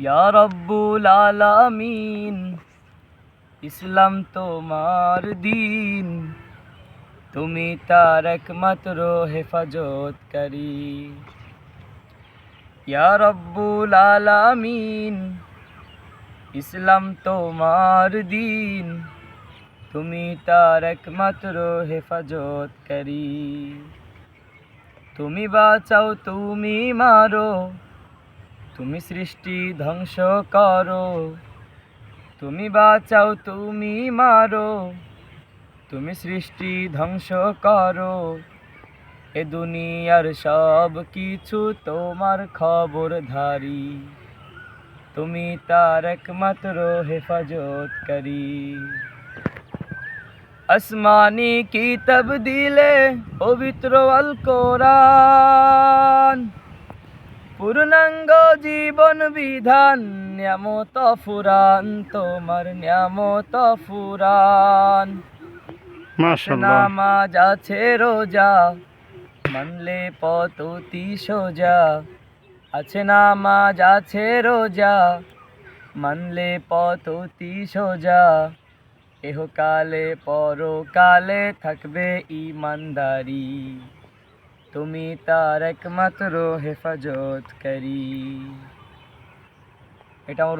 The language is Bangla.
ইয়া রব্বুল আলামিন, ইসলাম তোমার দিন, তুমি তার একমাত্র হেফাজতকারী। ইয়া রব্বুল আলামিন, ইসলাম তোমার দিন, তুমি তার একমাত্র হেফাজতকারী। তুমি বাঁচাও, তুমি মারো, তুমি সৃষ্টি ধ্বংস করো। তুমি বাঁচাও, তুমি মারো, তুমি সৃষ্টি ধ্বংস করো। এ দুনিয়ার সব কিছু তোমার খবরধারী, তুমি তার একমাত্র হেফাজতকারী। আসমানি কিতাব দিলে পবিত্র আল কোরআন, পূর্ণাঙ্গ জীবন বিধান, নিয়ামত ফুরান, তোমার নিয়ামত ফুরান। আছে নামাজ, আছে রোজা, মানলে পথ অতি সোজা। আছে নামাজ, আছে রোজা, মানলে পথ অতি সোজা। এহকালে পরকালে থাকবে ঈমানদারি, তুমি তার একমাত্র হেফাজতকারী। এটা আমার